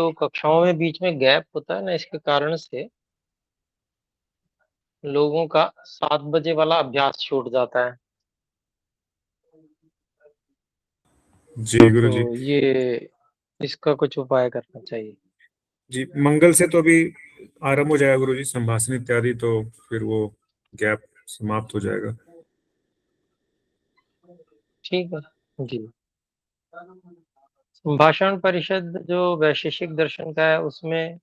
तो कक्षाओं में बीच में गैप होता है ना, इसके कारण से लोगों का 7 बजे वाला अभ्यास छूट जाता है। जी गुरु जी। तो ये इसका कुछ उपाय करना चाहिए। जी मंगल से तो अभी आरंभ हो जाएगा गुरु जी, संभाषण इत्यादि, तो फिर वो गैप समाप्त हो जाएगा। ठीक है जी। भाषण परिषद जो वैशेषिक दर्शन का है उसमें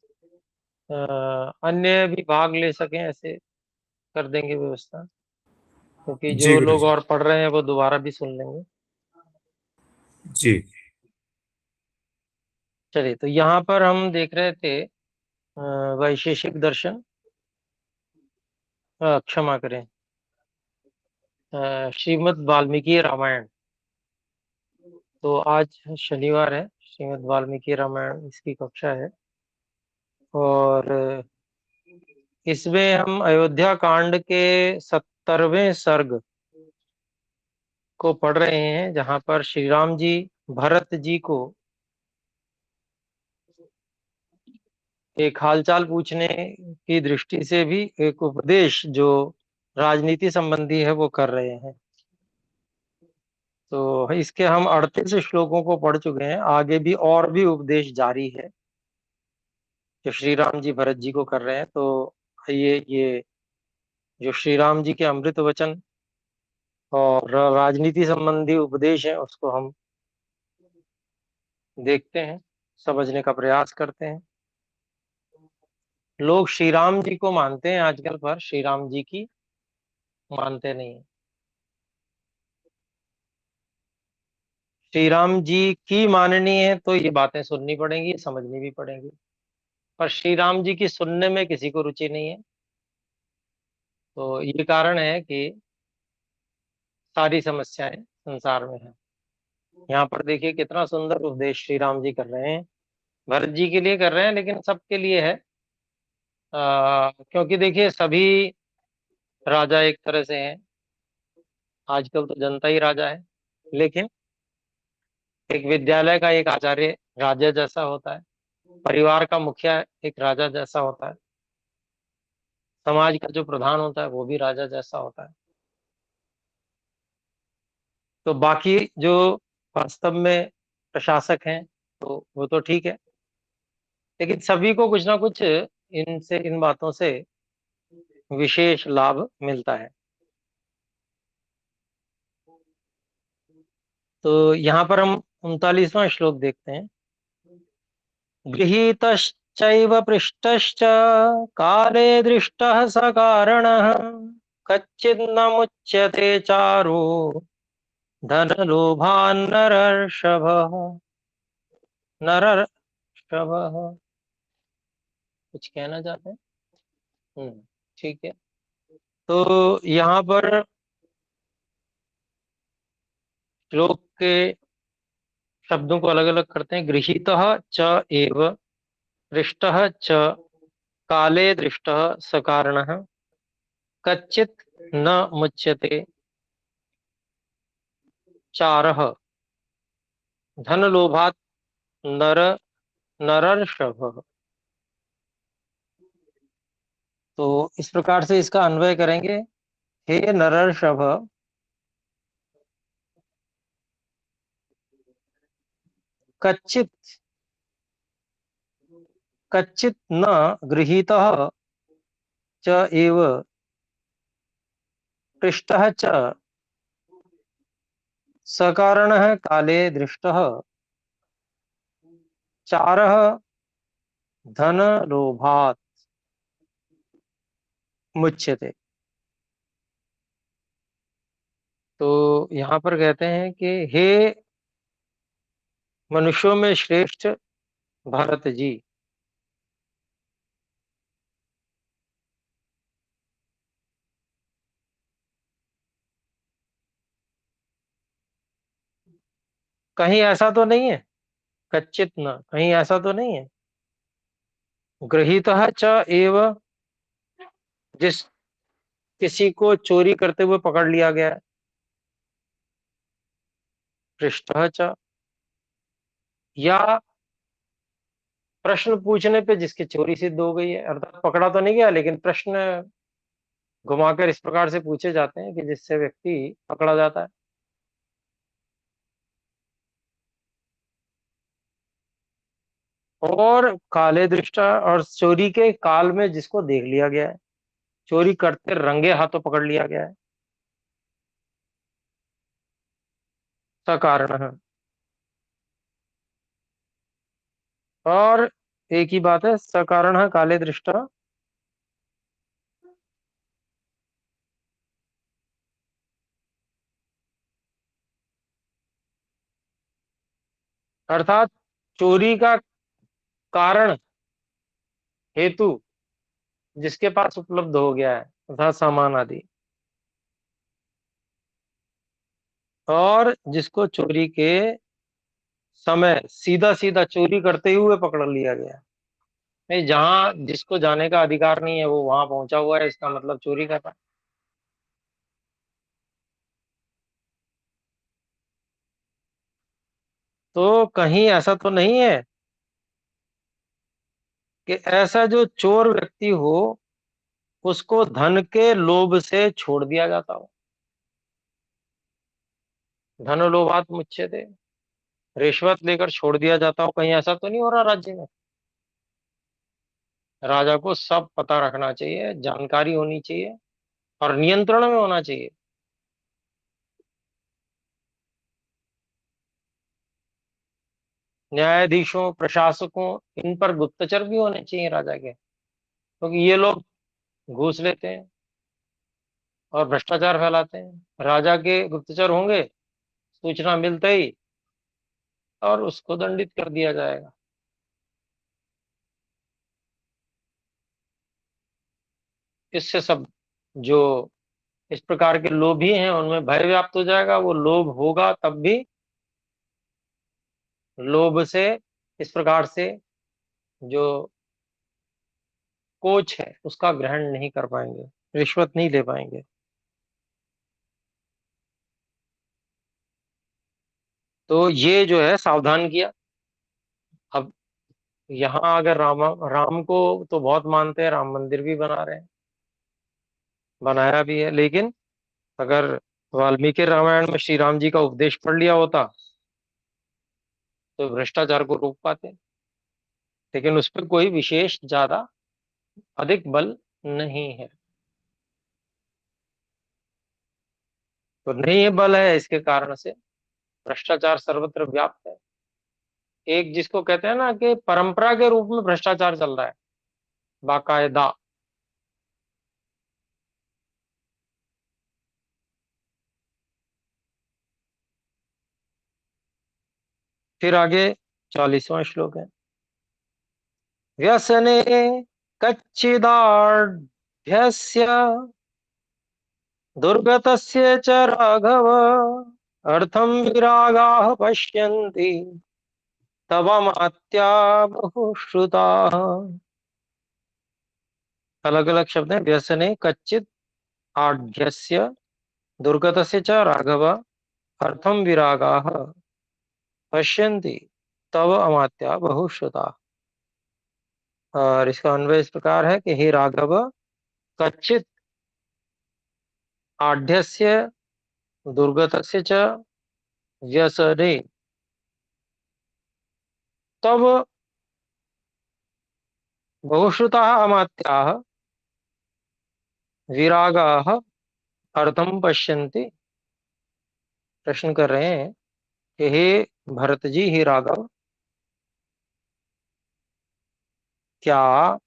अन्य भी भाग ले सकें, ऐसे कर देंगे व्यवस्था, क्योंकि जी जो गुरु लोग जी। और पढ़ रहे हैं वो दोबारा भी सुन लेंगे। जी चलिए, तो यहाँ पर हम देख रहे थे वैशेषिक दर्शन, क्षमा करें, श्रीमद् वाल्मीकि रामायण। तो आज शनिवार है, श्रीमद् वाल्मीकि रामायण इसकी कक्षा है। और इसमें हम अयोध्या कांड के 70वें सर्ग को पढ़ रहे हैं, जहां पर श्री राम जी भरत जी को एक हालचाल पूछने की दृष्टि से भी एक उपदेश जो राजनीति संबंधी है वो कर रहे हैं। तो इसके हम 38 श्लोकों को पढ़ चुके हैं, आगे भी और भी उपदेश जारी है जो श्री राम जी भरत जी को कर रहे हैं। तो ये जो श्री राम जी के अमृत वचन और राजनीति संबंधी उपदेश है उसको हम देखते हैं, समझने का प्रयास करते हैं। लोग श्री राम जी को मानते हैं आजकल, पर श्री राम जी की मानते नहीं है। श्री राम जी की माननी है तो ये बातें सुननी पड़ेंगी, समझनी भी पड़ेंगी, पर श्री राम जी की सुनने में किसी को रुचि नहीं है। तो ये कारण है कि सारी समस्याएं संसार में है। यहाँ पर देखिए कितना सुंदर उपदेश श्री राम जी कर रहे हैं, भरत जी के लिए कर रहे हैं, लेकिन सबके लिए है। क्योंकि देखिए सभी राजा एक तरह से हैं, आजकल तो जनता ही राजा है। लेकिन एक विद्यालय का एक आचार्य राजा जैसा होता है, परिवार का मुखिया एक राजा जैसा होता है, समाज का जो प्रधान होता है वो भी राजा जैसा होता है। तो बाकी जो वास्तव में प्रशासक हैं तो वो तो ठीक है, लेकिन सभी को कुछ ना कुछ इनसे, इन बातों से विशेष लाभ मिलता है। तो यहाँ पर हम 39वां श्लोक देखते हैं। गृहीतश्चैव पृष्टश्च काले दृष्टः स कारणः कच्चिन्न मुच्यते चारो धनलोभान्नरर्षभः। नरर्षभः कुछ कहना चाहते हैं? ठीक है। तो यहाँ पर श्लोक के शब्दों को अलग अलग करते हैं। गृहीतः च एव पृष्टः च काले दृष्टः सकारणः कच्चित् न मुच्यते चारः धनलोभात् नर नरर्षभः। तो इस प्रकार से इसका अन्वय करेंगे। हे नरर्षभ, कच्चित कच्चित न गृहीतः च एव पृष्टः च सकारणः काले दृष्टः चारः धनलोभात् मुच्यते। तो यहाँ पर कहते हैं कि हे मनुष्यों में श्रेष्ठ भरत जी, कहीं ऐसा तो नहीं है, कच्चित न कहीं ऐसा तो नहीं है, गृहीतः च एव जिस किसी को चोरी करते हुए पकड़ लिया गया है, पृष्ठः च, या प्रश्न पूछने पे जिसकी चोरी सिद्ध हो गई है, अर्थात पकड़ा तो नहीं गया लेकिन प्रश्न घुमाकर इस प्रकार से पूछे जाते हैं कि जिससे व्यक्ति पकड़ा जाता है। और काले दृष्टा और चोरी के काल में जिसको देख लिया गया है, चोरी करते रंगे हाथों पकड़ लिया गया है, सकारण है। और एक ही बात है, सकारण है काले दृष्टा, अर्थात चोरी का कारण, हेतु जिसके पास उपलब्ध हो गया है, अर्थात सामान आदि, और जिसको चोरी के समय सीधा सीधा चोरी करते हुए पकड़ लिया गया। नहीं, जहां जिसको जाने का अधिकार नहीं है वो वहां पहुंचा हुआ है, इसका मतलब चोरी कर रहा है। तो कहीं ऐसा तो नहीं है कि ऐसा जो चोर व्यक्ति हो उसको धन के लोभ से छोड़ दिया जाता हो। धन लोभात मुच्यते, रिश्वत लेकर छोड़ दिया जाता हो, कहीं ऐसा तो नहीं हो रहा राज्य में। राजा को सब पता रखना चाहिए, जानकारी होनी चाहिए और नियंत्रण में होना चाहिए। न्यायाधीशों, प्रशासकों, इन पर गुप्तचर भी होने चाहिए राजा के, क्योंकि ये लोग घूस लेते हैं और भ्रष्टाचार फैलाते हैं। राजा के गुप्तचर होंगे, सूचना मिलते ही और उसको दंडित कर दिया जाएगा। इससे सब जो इस प्रकार के लोभी हैं उनमें भय व्याप्त हो जाएगा। वो लोभ होगा तब भी लोभ से इस प्रकार से जो कोच है उसका ग्रहण नहीं कर पाएंगे, रिश्वत नहीं ले पाएंगे। तो ये जो है सावधान किया। अब यहाँ अगर राम को तो बहुत मानते हैं, राम मंदिर भी बना रहे हैं, बनाया भी है, लेकिन अगर वाल्मीकि रामायण में श्री राम जी का उपदेश पढ़ लिया होता तो भ्रष्टाचार को रोक पाते, लेकिन उस पर कोई विशेष ज्यादा अधिक बल नहीं है। तो नहीं है बल है, इसके कारण से भ्रष्टाचार सर्वत्र व्याप्त है। एक जिसको कहते हैं ना कि परंपरा के रूप में भ्रष्टाचार चल रहा है, बाकायदा। फिर आगे 40वां श्लोक है। व्यसने कच्चिदाढ़स्य दुर्गतस्य च राघव अर्थम विरागाः पश्यन्ति तवमात्या बहुश्रुताः। अलग अलग शब्द हैं। व्यसने कच्चित आढ़्यस्य दुर्गतस्य च राघव अर्थम विरागाः पश्यन्ति तव अमात्या बहुश्रुताः। और इसका अन्वय इस प्रकार है कि हे राघव, कच्चित आढ़्यस्य दुर्गतस्य च व्यसने तव बहुश्रुताः अमात्याः विरागाः अर्थम पश्यन्ति। प्रश्न कर रहे हैं कि हे भरत जी, हे राघव, क्या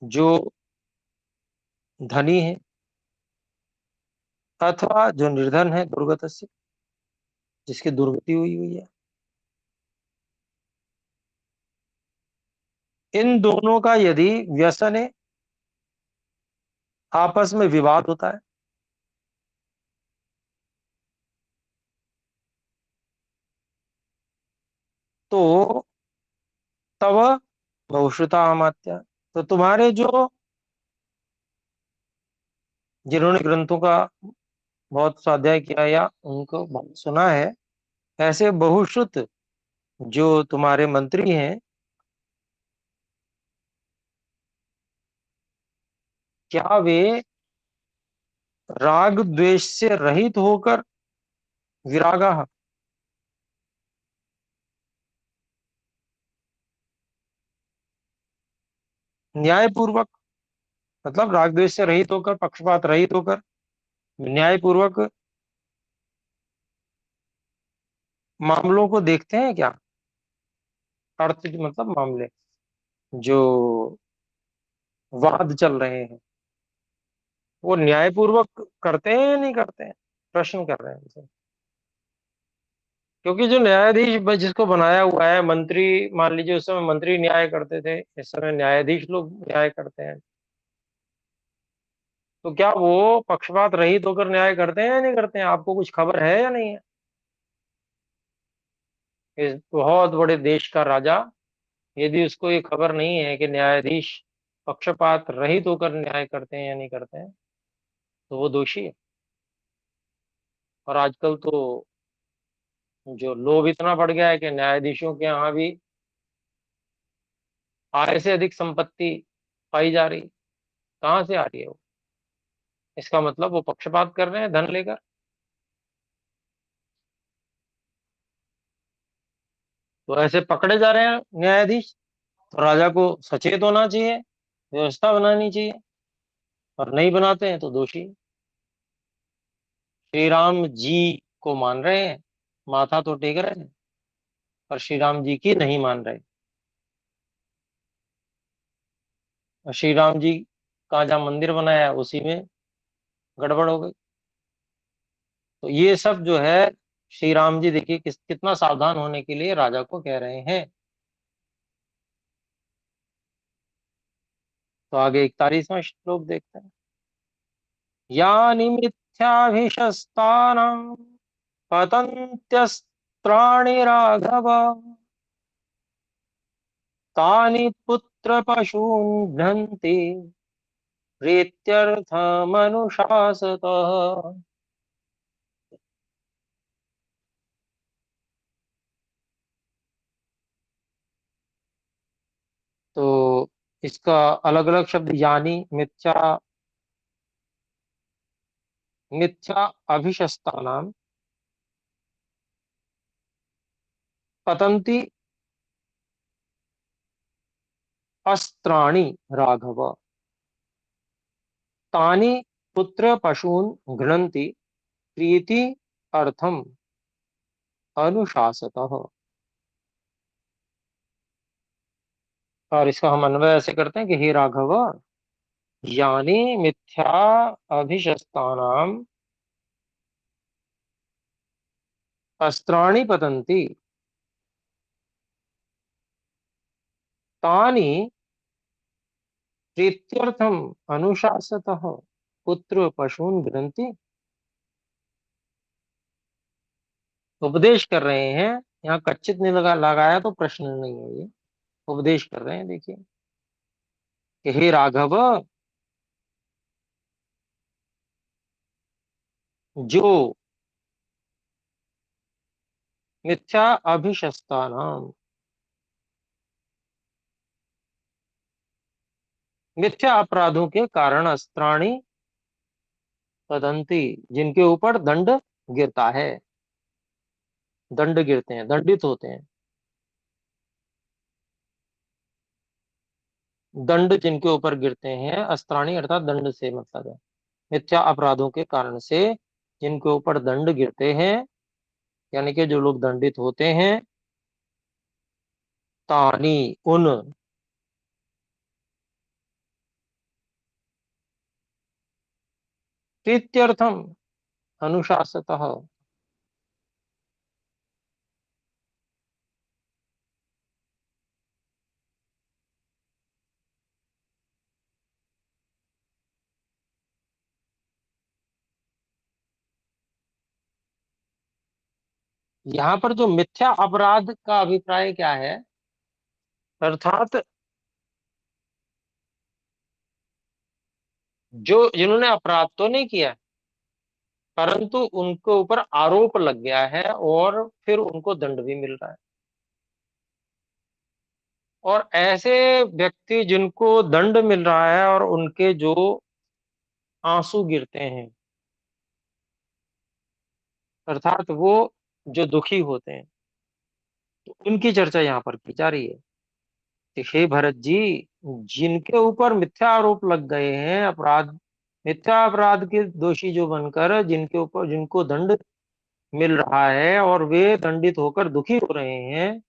जो धनी है अथवा जो निर्धन है, दुर्गत से, जिसकी दुर्गति हुई हुई है, इन दोनों का यदि व्यसन है, आपस में विवाद होता है, तो तव बहुश्रुता अमात्या, तो तुम्हारे जो जिन्होंने ग्रंथों का बहुत स्वाध्याय किया या उनको बहुत सुना है, ऐसे बहुश्रुत जो तुम्हारे मंत्री हैं, क्या वे राग द्वेष से रहित होकर विरागा, न्यायपूर्वक, मतलब राग द्वेष से रहित होकर, पक्षपात रहित होकर, न्यायपूर्वक मामलों को देखते हैं क्या? अर्थ मतलब मामले, जो वाद चल रहे हैं, वो न्यायपूर्वक करते हैं या नहीं करते हैं? प्रश्न कर रहे हैं उनसे। क्योंकि जो न्यायाधीश जिसको बनाया हुआ है मंत्री, मान लीजिए उस समय मंत्री न्याय करते थे, इस समय न्यायाधीश लोग न्याय करते हैं, तो क्या वो पक्षपात रहित होकर न्याय करते हैं या नहीं करते हैं? आपको कुछ खबर है या नहीं है? इस बहुत बड़े देश का राजा, यदि उसको ये खबर नहीं है कि न्यायाधीश पक्षपात रहित होकर न्याय करते हैं या नहीं करते हैं, तो वो दोषी है। और आजकल तो जो लोभ इतना बढ़ गया है कि न्यायाधीशों के यहाँ भी आय से अधिक संपत्ति पाई जा रही। कहाँ से आ रही है वो? इसका मतलब वो पक्षपात कर रहे हैं धन लेकर। तो ऐसे पकड़े जा रहे हैं न्यायाधीश, तो राजा को सचेत होना चाहिए, व्यवस्था बनानी चाहिए, और नहीं बनाते हैं तो दोषी। श्री राम जी को मान रहे हैं, माथा तो टेक रहे हैं, पर श्री राम जी की नहीं मान रहे। और श्री राम जी का जहाँ मंदिर बनाया है उसी में गड़बड़ हो गई। तो ये सब जो है, श्री राम जी देखिए कितना सावधान होने के लिए राजा को कह रहे हैं। तो आगे 41वां श्लोक देखते हैं। यानि मिथ्याभिशस्तानां पतन्त्यस्त्राणि राघव, तानि पुत्रपशून् घ्नन्ति प्रीत्यर्थमनुशासतः। तो इसका अलग अलग शब्द, यानी मिथ्या, मिथ्या अभिशस्तानाम पतन्ति अस्त्राणि राघव, तानि पुत्र पशून् घ्नन्ति प्रीति अर्थम अनुशासतः। और इसका हम अन्वय ऐसे करते हैं कि हे राघव, यानी मिथ्या अभिशस्तानाम अस्त्राणि पतन्ति, तानि प्रीत्यर्थम अनुशासतः पुत्र पशून् घ्नन्ति। उपदेश कर रहे हैं, यहाँ कच्चित नहीं लगाया तो प्रश्न नहीं है ये, उपदेश कर रहे हैं। देखिए कि हे राघव, जो मिथ्या अभिशस्तानाम, मिथ्या अपराधों के कारण अस्त्राणि पतन्ति, जिनके ऊपर दंड गिरता है, दंड गिरते हैं, दंडित होते हैं, दंड जिनके ऊपर गिरते हैं, अस्त्राणी अर्थात दंड से मतलब है, मिथ्या अपराधों के कारण से जिनके ऊपर दंड गिरते हैं, यानी कि जो लोग दंडित होते हैं, तानी उन, प्रीत्यर्थम अनुशासतः। यहाँ पर जो मिथ्या अपराध का अभिप्राय क्या है, अर्थात जो जिन्होंने अपराध तो नहीं किया, परंतु उनके ऊपर आरोप लग गया है और फिर उनको दंड भी मिल रहा है। और ऐसे व्यक्ति जिनको दंड मिल रहा है और उनके जो आंसू गिरते हैं, अर्थात वो जो दुखी होते हैं, तो उनकी चर्चा यहाँ पर की जा रही है कि हे भरत जी, जिनके ऊपर मिथ्या आरोप लग गए हैं, अपराध, मिथ्या अपराध के दोषी जो बनकर जिनके ऊपर जिनको दंड मिल रहा है और वे दंडित होकर दुखी हो रहे हैं,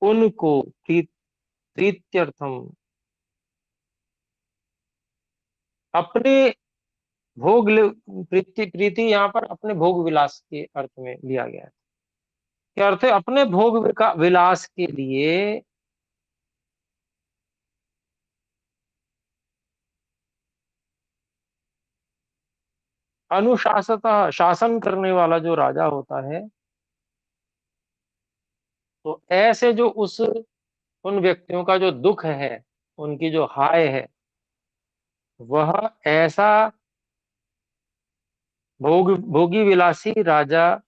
उनको प्रीत्यर्थम, अपने प्रीति, प्रीति यहाँ पर अपने भोग विलास के अर्थ में लिया गया है। क्या अर्थ है? अपने भोग विलास के लिए अनुशासता, शासन करने वाला जो राजा होता है, तो ऐसे जो उस उन व्यक्तियों का जो दुख है, उनकी जो हाय है, वह ऐसा भोगी विलासी राजा,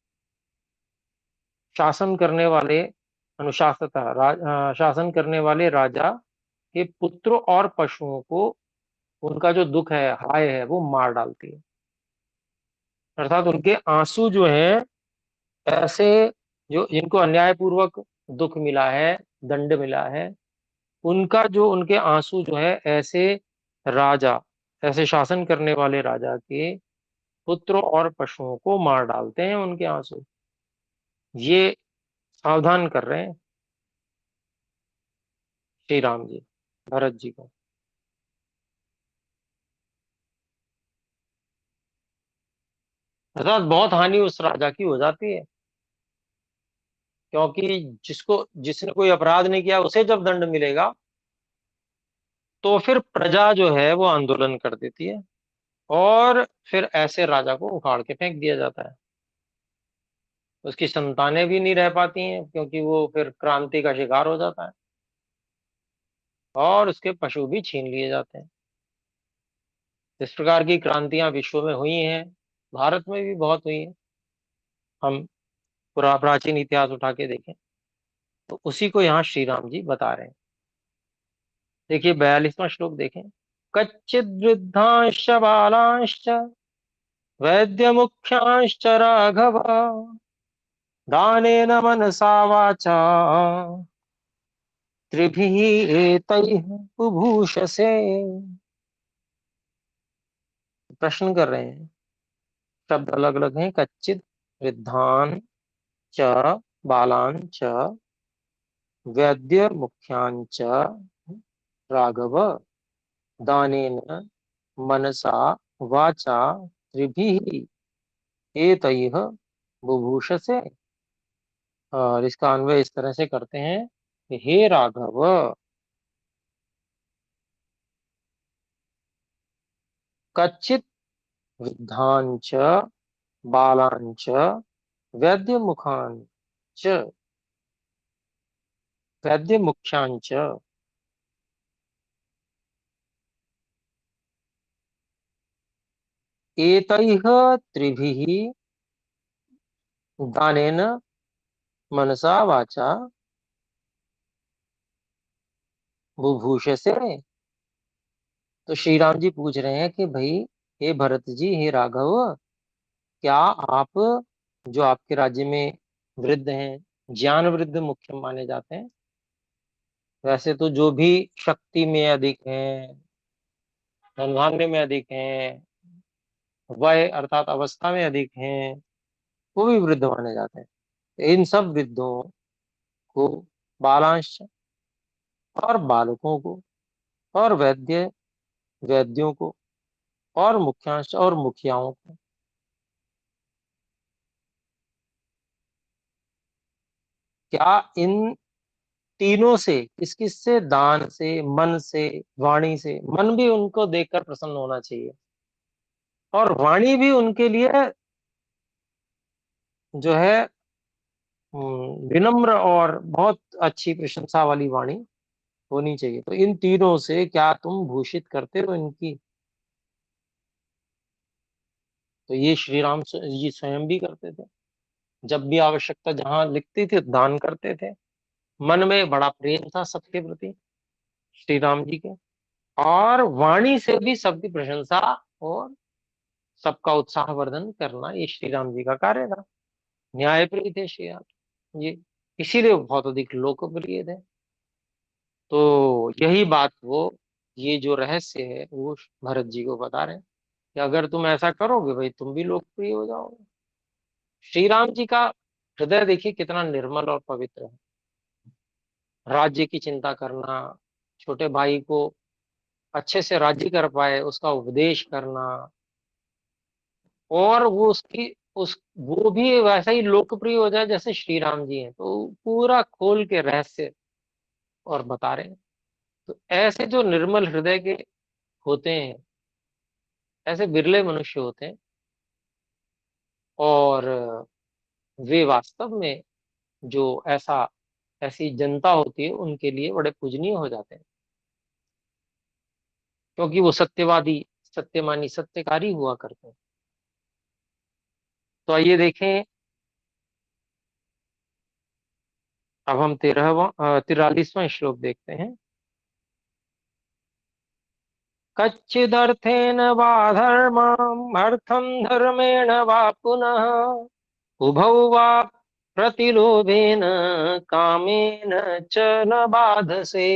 शासन करने वाले, शासन करने वाले राजा के पुत्र और पशुओं को, उनका जो दुख है, हाय है, वो मार डालती है। अर्थात उनके आंसू जो है, ऐसे जो जिनको अन्यायपूर्वक दुख मिला है, दंड मिला है, उनका जो उनके आंसू जो है, ऐसे राजा, ऐसे शासन करने वाले राजा के पुत्र और पशुओं को मार डालते हैं उनके आंसू। ये सावधान कर रहे हैं श्री राम जी भरत जी को। अर्थात बहुत हानि उस राजा की हो जाती है, क्योंकि जिसने कोई अपराध नहीं किया उसे जब दंड मिलेगा, तो फिर प्रजा जो है वो आंदोलन कर देती है, और फिर ऐसे राजा को उखाड़ के फेंक दिया जाता है। उसकी संतानें भी नहीं रह पाती हैं, क्योंकि वो फिर क्रांति का शिकार हो जाता है, और उसके पशु भी छीन लिए जाते हैं। इस प्रकार की क्रांतियां विश्व में हुई हैं, भारत में भी बहुत हुई हैं। हम पूरा प्राचीन इतिहास उठा के देखें, तो उसी को यहाँ श्री राम जी बता रहे हैं। देखिए 42वां श्लोक देखें। कच्चिद वृद्धांश्च बालांश्च वैद्य मुख्यांश्च राघव दानेन मनसा वाचा त्रिभिः एतैः बुभूषसे। प्रश्न कर रहे हैं, शब्द अलग अलग हैं। कच्चित वृद्धान च बालान च वैद्य मुख्यान च राघव दानेन मनसा वाचा त्रिभिः एतैः बुभूषसे। और इसका अन्वय इस तरह से करते हैं कि हे राघव, कच्चित वृद्धान च बालान च वैद्य मुखान च वैद्य मुख्यान च एतैः त्रिभिः दानेन मनसा वाचा बुभूषसे। तो श्री राम जी पूछ रहे हैं कि भाई, हे भरत जी, हे राघव, क्या आप, जो आपके राज्य में वृद्ध हैं, ज्ञान वृद्ध मुख्य माने जाते हैं, वैसे तो जो भी शक्ति में अधिक हैं, धन में अधिक हैं, वय अर्थात अवस्था में अधिक हैं, वो भी वृद्ध माने जाते हैं। इन सब वृद्धों को, बालांश और बालकों को, और वैद्यों को, और मुख्यांश और मुखियाओं को, क्या इन तीनों से, किस किस से? दान से, मन से, वाणी से। मन भी उनको देखकर प्रसन्न होना चाहिए, और वाणी भी उनके लिए जो है विनम्र और बहुत अच्छी प्रशंसा वाली वाणी होनी चाहिए। तो इन तीनों से क्या तुम भूषित करते हो इनकी? तो ये श्री राम जी स्वयं भी करते थे। जब भी आवश्यकता जहां लिखती थी, दान करते थे। मन में बड़ा प्रेम था सबके प्रति, श्री राम जी के। और वाणी से भी सबकी प्रशंसा और सबका उत्साहवर्धन करना ये श्री राम जी का कार्य था। न्यायप्रिय थे श्री राम जी, इसीलिए वो बहुत अधिक लोकप्रिय थे। तो यही बात वो, ये जो रहस्य है वो भरत जी को बता रहे हैं कि अगर तुम ऐसा करोगे भाई, तुम भी लोकप्रिय हो जाओगे। श्री राम जी का हृदय देखिए कितना निर्मल और पवित्र है। राज्य की चिंता करना, छोटे भाई को अच्छे से राज्य कर पाए उसका उपदेश करना, और वो उसकी उस वो भी वैसा ही लोकप्रिय हो जाए जैसे श्री राम जी हैं, तो पूरा खोल के रहस्य और बता रहे हैं। तो ऐसे जो निर्मल हृदय के होते हैं, ऐसे बिरले मनुष्य होते हैं, और वे वास्तव में जो ऐसा ऐसी जनता होती है उनके लिए बड़े पूजनीय हो जाते हैं, क्योंकि वो सत्यवादी, सत्यमानी, सत्यकारी हुआ करते हैं। तो आइए देखें, अब हम 43वां श्लोक देखते हैं। कच्चिदर्थेन वा धर्मम् अर्थम धर्मेण वा पुनः उभौ वा प्रतिलोभेन कामेन च न बाधसे।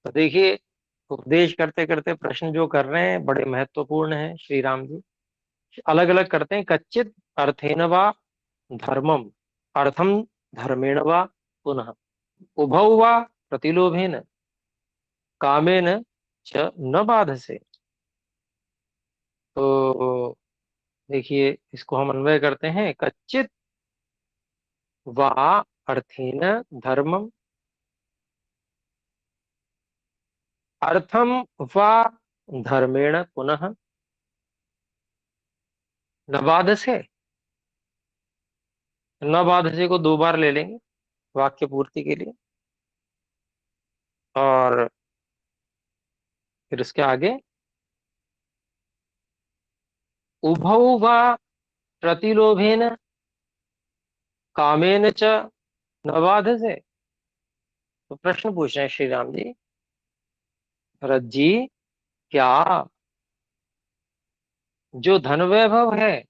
तो देखिए, उपदेश करते करते प्रश्न जो कर रहे हैं बड़े महत्वपूर्ण हैं श्री राम जी। अलग अलग करते हैं। कच्चित अर्थेन वा धर्मम अर्थम धर्मेण वा पुनः उभौ वा प्रतिलोभेन कामेन च न बाधसे। तो देखिए, इसको हम अन्वय करते हैं। कच्चित वा अर्थेन धर्मम अर्थम वा धर्मेण पुनः न बाधसे। न बाधसे को दो बार ले लेंगे वाक्य पूर्ति के लिए, और फिर उसके आगे उभौ वा प्रतिलोभेन कामेन च न बाधसे। तो प्रश्न पूछ रहे हैं श्री राम जी, भरत जी, क्या जो धन वैभव है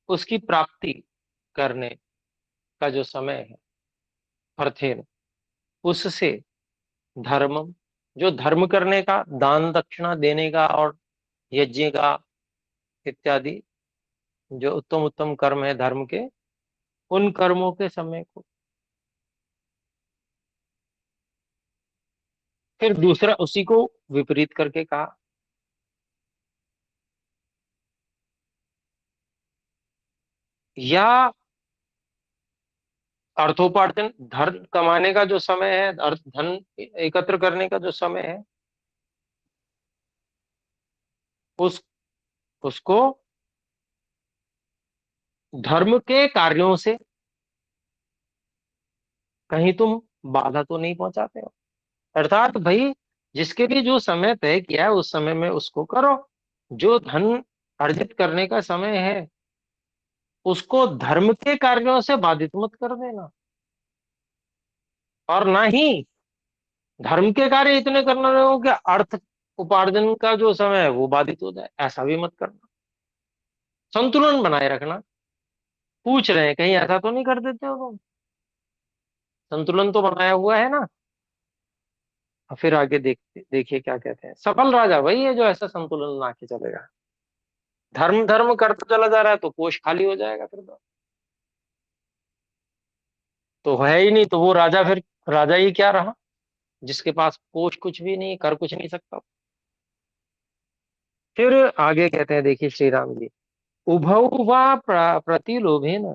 उसकी प्राप्ति करने का जो समय है, अर्थेन उससे, धर्मम जो धर्म करने का, दान दक्षिणा देने का और यज्ञ का इत्यादि जो उत्तम उत्तम कर्म है धर्म के, उन कर्मों के समय को, फिर दूसरा उसी को विपरीत करके कहा, या अर्थोपार्जन धन कमाने का जो समय है, अर्थ धन एकत्र करने का जो समय है, उस उसको धर्म के कार्यों से कहीं तुम बाधा तो नहीं पहुंचाते हो। अर्थात भाई, जिसके लिए जो समय तय किया है उस समय में उसको करो। जो धन अर्जित करने का समय है उसको धर्म के कार्यों से बाधित मत कर देना, और ना ही धर्म के कार्य इतने करना रहे हो कि अर्थ उपार्जन का जो समय है वो बाधित हो जाए, ऐसा भी मत करना। संतुलन बनाए रखना। पूछ रहे हैं कहीं ऐसा तो नहीं कर देते हो तुम? संतुलन तो बनाया हुआ है ना। और फिर आगे देखिए क्या कहते हैं। सफल राजा वही है जो ऐसा संतुलन बना के चलेगा। धर्म धर्म करता चला जा रहा है तो कोष खाली हो जाएगा फिर तो है ही नहीं, तो वो राजा फिर राजा ही क्या रहा, जिसके पास कोष कुछ भी नहीं, कर कुछ नहीं सकता। फिर आगे कहते हैं, देखिए श्री राम जी, उभौ वा प्रतिलोभेन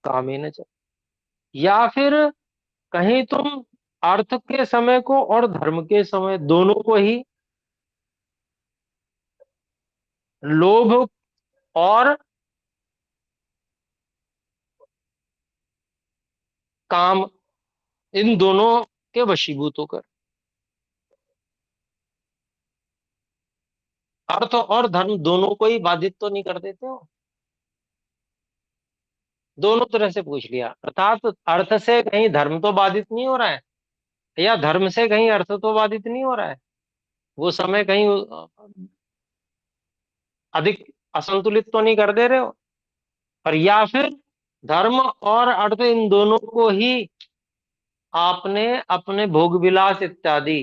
कामेन च, या फिर कहीं तुम अर्थ के समय को और धर्म के समय दोनों को ही लोभ और काम, इन दोनों के वशीभूत होकर अर्थ और धर्म दोनों को ही बाधित तो नहीं कर देते हो। दोनों तरह से पूछ लिया, अर्थात अर्थ से कहीं धर्म तो बाधित नहीं हो रहा है, या धर्म से कहीं अर्थ तो बाधित नहीं हो रहा है, वो समय कहीं अधिक असंतुलित तो नहीं कर दे रहे हो, और या फिर धर्म और अर्थ इन दोनों को ही आपने अपने भोग विलास इत्यादि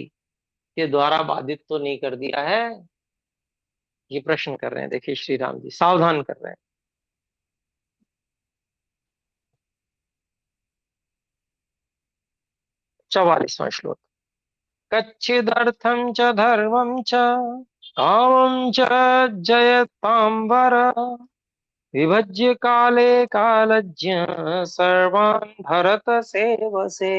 के द्वारा बाधित तो नहीं कर दिया है। ये प्रश्न कर रहे हैं, देखिए श्री राम जी सावधान कर रहे हैं। 44वां श्लोक। कच्चिदर्थं च धर्मं च कामं च जयतांबर, विभज्य काले कालज्ञ सर्वान् भरत सेवसे।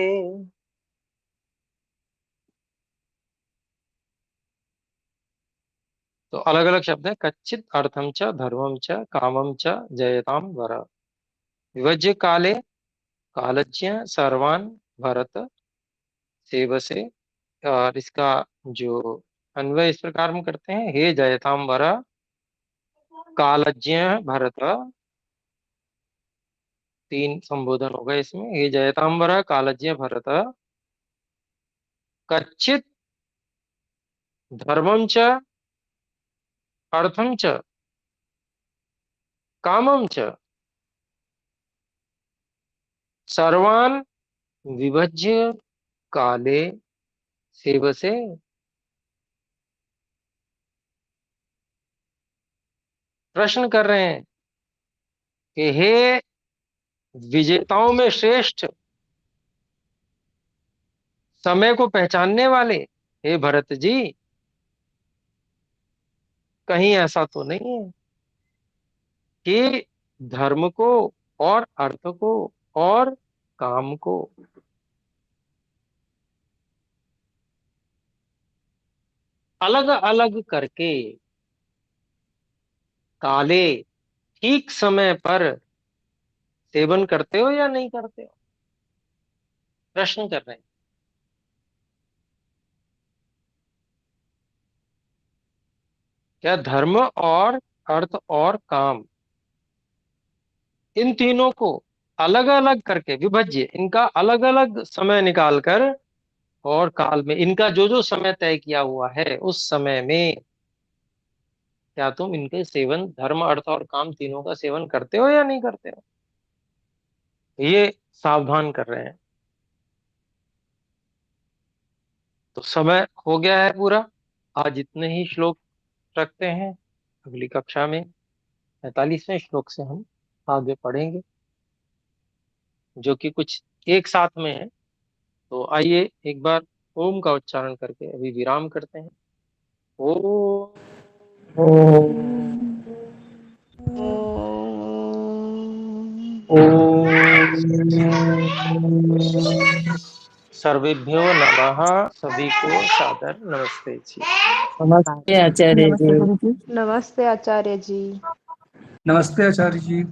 तो अलग अलग शब्द है, कच्चित अर्थम च धर्मम च कामम च जयताम वर, विभज्य काले कालज्ञ सर्वान् भरत सेवसे। और इसका जो अन्वय इस प्रकार हम करते हैं, हे जयताम वर कालज्ञ भरत, तीन संबोधन हो गए इसमें, हे जयतांबर कालज्ञ भरत, कच्चित धर्मम च अर्थम च कामम च सर्वान् विभज्य काले सेवसे। प्रश्न कर रहे हैं कि हे विजेताओं में श्रेष्ठ, समय को पहचानने वाले, हे भरत जी, कहीं ऐसा तो नहीं है कि धर्म को और अर्थ को और काम को अलग अलग करके काले ठीक समय पर सेवन करते हो या नहीं करते हो? प्रश्न कर रहे हैं। क्या धर्म और अर्थ और काम, इन तीनों को अलग अलग करके विभज्य, इनका अलग अलग समय निकालकर और काल में इनका जो जो समय तय किया हुआ है उस समय में, क्या तुम इनके सेवन, धर्म अर्थ और काम तीनों का सेवन करते हो या नहीं करते हो? ये सावधान कर रहे हैं। तो समय हो गया है पूरा, आज इतने ही श्लोक रखते हैं। अगली कक्षा में 45वें श्लोक से हम आगे पढ़ेंगे, जो कि कुछ एक साथ में है। तो आइए एक बार ओम का उच्चारण करके अभी विराम करते हैं। ओम। सर्वेभ्यो नमः, सभी को सादर नमस्ते जी। नमस्ते आचार्य जी। नमस्ते गुरु जी। नमस्ते आचार्य जी। नमस्ते आचार्य जी।